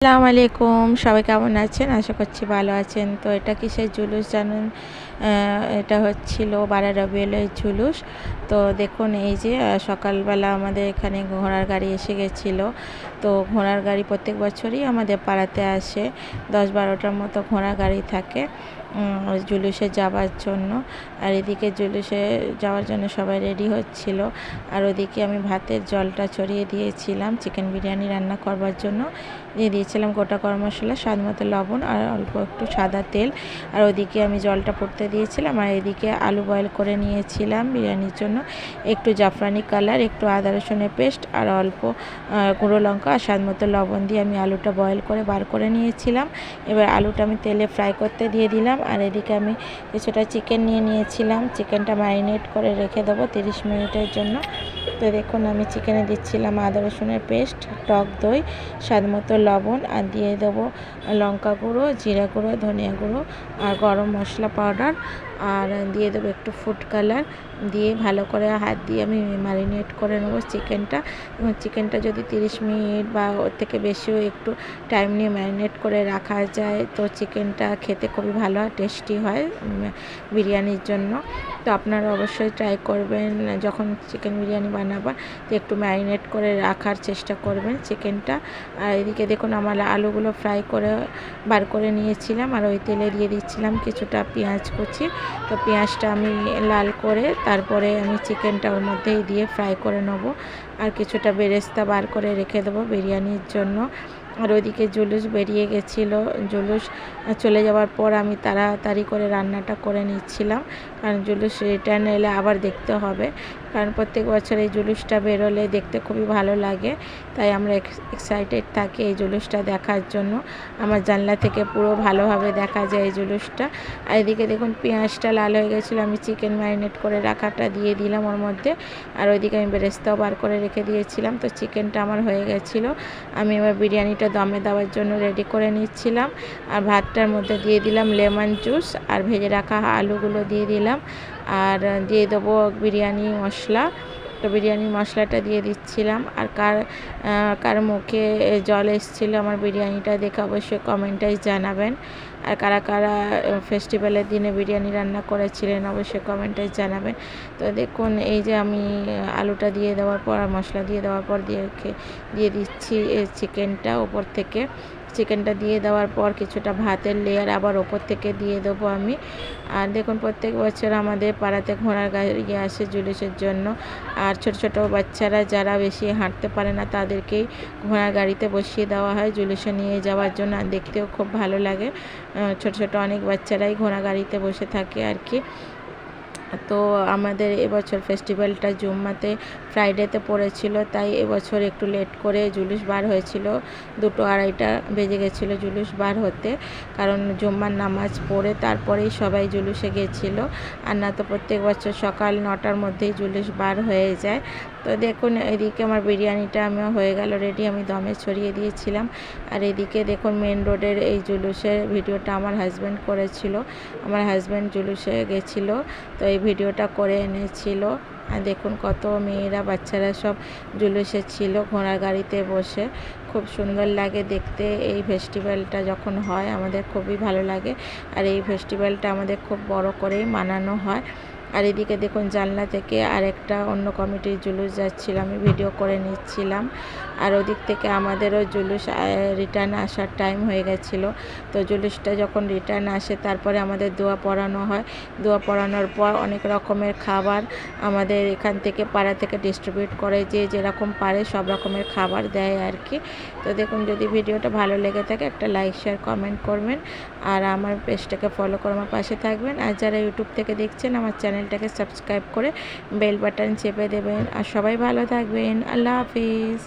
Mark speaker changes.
Speaker 1: আসসালামু আলাইকুম, সবাই কেমন আছেন? আশা করছি ভালো আছেন। তো এটা কিসের জুলুস জানেন? এটা হচ্ছিল 12 রবিউলের জুলুস। তো দেখুন এই যে সকালবেলা আমাদের এখানে ঘোড়ার গাড়ি এসে গেছিলো। তো ঘোড়ার গাড়ি প্রত্যেক বছরই আমাদের পাড়াতে আসে। 10-12টার মতো ঘোড়া গাড়ি থাকে জুলুসে যাওয়ার জন্য। আর এদিকে জুলুসে যাওয়ার জন্য সবাই রেডি হচ্ছিল। আর ওদিকে আমি ভাতের জলটা চড়িয়ে দিয়েছিলাম চিকেন বিরিয়ানি রান্না করবার জন্য। দিয়ে দিয়েছিলাম গোটা গরম মশলা, স্বাদ মতো লবণ আর অল্প একটু সাদা তেল। আর ওদিকে আমি জলটা ফুটতে দিয়েছিলাম। আর এদিকে আলু বয়েল করে নিয়েছিলাম বিরিয়ানির জন্য। একটু জাফরানি কালার, একটু আদা রসুনের পেস্ট আর অল্প গুঁড়ো লঙ্কা আর স্বাদ মতো লবণ দিয়ে আমি আলুটা বয়েল করে বার করে নিয়েছিলাম। এবার আলুটা আমি তেলে ফ্রাই করতে দিয়ে দিলাম। আর এদিকে আমি কিছুটা চিকেন নিয়ে নিয়েছিলাম। চিকেনটা ম্যারিনেট করে রেখে দেবো 30 মিনিটের জন্য। তো দেখুন আমি চিকেনে দিচ্ছিলাম আদা রসুনের পেস্ট, টক দই, স্বাদ মতো লবণ আর দিয়ে দেবো লঙ্কা গুঁড়ো, জিরা গুঁড়ো, ধনিয়া গুঁড়ো আর গরম মশলা পাউডার আর দিয়ে দেবো একটু ফুড কালার। দিয়ে ভালো করে হাত দিয়ে আমি ম্যারিনেট করে নেবো চিকেনটা। চিকেনটা যদি 30 মিনিট বা ওর থেকে বেশিও একটু টাইম নিয়ে ম্যারিনেট করে রাখা যায় তো চিকেনটা খেতে খুবই ভালো হয়, টেস্টি হয় বিরিয়ানির জন্য। তো আপনারা অবশ্যই ট্রাই করবেন যখন চিকেন বিরিয়ানি বানাবেন তো একটু ম্যারিনেট করে রাখার চেষ্টা করবেন চিকেনটা। আর এদিকে দেখুন আমার আলুগুলো ফ্রাই করে বার করে নিয়েছিলাম। আর ওই তেলে দিয়ে দিচ্ছিলাম কিছুটা পেঁয়াজ কুচি। তো পেঁয়াজটা আমি লাল করে তারপরে আমি চিকেনটা ওর মধ্যেই দিয়ে ফ্রাই করে নেব। আর কিছুটা বেরেস্তা বার করে রেখে দেবো বিরিয়ানির জন্য। আর ওইদিকে জুলুস বেরিয়ে গেছিলো। জুলুস চলে যাওয়ার পর আমি তাড়াতাড়ি করে রান্নাটা করে নিচ্ছিলাম, কারণ জুলুস রিটার্ন এলে আবার দেখতে হবে। কারণ প্রত্যেক বছর এই জুলুসটা বেরোলে দেখতে খুবই ভালো লাগে, তাই আমরা এক্সাইটেড থাকি এই জুলুসটা দেখার জন্য। আমার জানলা থেকে পুরো ভালোভাবে দেখা যায় এই জুলুসটা। আর এদিকে দেখুন পেঁয়াজটা লাল হয়ে গেছিলো, আমি চিকেন ম্যারিনেট করে রাখাটা দিয়ে দিলাম ওর মধ্যে। আর ওইদিকে আমি বেরেস্তাও বার করে রেখে দিয়েছিলাম। তো চিকেনটা আমার হয়ে গেছিলো। আমি এবার বিরিয়ানিটা দমে দেওয়ার জন্য রেডি করে নিচ্ছিলাম। আর ভাতটার মধ্যে দিয়ে দিলাম লেমন জুস আর ভেজে রাখা আলুগুলো দিয়ে দিলাম। আর দিয়ে দেবো বিরিয়ানি মশলা। তো বিরিয়ানি মশলাটা দিয়ে দিচ্ছিলাম। আর কার মুখে জল এসেছিলো আমার বিরিয়ানিটা দেখে অবশ্যই কমেন্টে জানাবেন। আর কারা কারা ফেস্টিভ্যালের দিনে বিরিয়ানি রান্না করেছিলেন অবশ্যই কমেন্টে জানাবেন। তো দেখুন এই যে আমি আলুটা দিয়ে দেওয়ার পর আর মশলা দিয়ে দেওয়ার পর দিয়ে দিচ্ছি চিকেনটা ওপর থেকে। চিকেনটা দিয়ে দেওয়ার পর কিছুটা ভাতের লেয়ার আবার ওপর থেকে দিয়ে দেবো আমি। আর দেখুন প্রত্যেক বছর আমাদের পাড়াতে ঘোড়ার গাড়ি আসে জুলুসের জন্য। আর ছোট ছোট বাচ্চারা যারা বেশি হাঁটতে পারে না তাদেরকেই ঘোড়ার গাড়িতে বসিয়ে দেওয়া হয় জুলুসে নিয়ে যাওয়ার জন্য। আর দেখতেও খুব ভালো লাগে। ছোট ছোট অনেক বাচ্চারাই ঘোড়া গাড়িতে বসে থাকে আর কি। তো আমাদের এবছর ফেস্টিভ্যালটা জুম্মাতে ফ্রাইডেতে পড়েছিল, তাই এবছর একটু লেট করে জুলুস বার হয়েছিল। 2-2:30 বেজে গেছিলো জুলুস বার হতে, কারণ জুম্মার নামাজ পড়ে তারপরেই সবাই জুলুসে গেছিলো। আর না তো প্রত্যেক বছর সকাল 9টার মধ্যেই জুলুস বার হয়ে যায়। তো দেখুন এদিকে আমার বিরিয়ানিটা হয়ে গেল রেডি, আমি দমে ছড়িয়ে দিয়েছিলাম। আর এদিকে দেখুন মেন রোডের এই জুলুসের ভিডিওটা আমার হাজব্যান্ড করেছিল। আমার হাজব্যান্ড জুলুসে গেছিলো, তো এই ভিডিওটা করে এনেছিল। আর দেখুন কত মেয়েরা বাচ্চারা সব জুলুসে ছিল ঘোড়ার গাড়িতে বসে। খুব সুন্দর লাগে দেখতে এই ফেস্টিভ্যালটা যখন হয়, আমাদের খুবই ভালো লাগে। আর এই ফেস্টিভ্যালটা আমাদের খুব বড় করেই মানানো হয়। আর এদিকে দেখুন জানলা থেকে আরেকটা অন্য কমিটির জুলুস যাচ্ছিল, আমি ভিডিও করে নিচ্ছিলাম। আর ওদিক থেকে আমাদেরও জুলুস রিটার্ন আসার টাইম হয়ে গেছিলো। তো জুলুসটা যখন রিটার্ন আসে তারপরে আমাদের দোয়া পড়ানো হয়। দোয়া পড়ানোর পর অনেক রকমের খাবার আমাদের এখান থেকে পাড়া থেকে ডিস্ট্রিবিউট করে, যে যেরকম পারে সব রকমের খাবার দেয় আর কি। তো দেখুন যদি ভিডিওটা ভালো লেগে থাকে একটা লাইক শেয়ার কমেন্ট করবেন। আর আমার পেজটাকে ফলো করে আমার পাশে থাকবেন। আর যারা ইউটিউব থেকে দেখছেন আমার চ্যানেলটাকে সাবস্ক্রাইব করে বেল বাটন চেপে দেবেন। আর সবাই ভালো থাকবেন। আল্লাহ হাফিজ।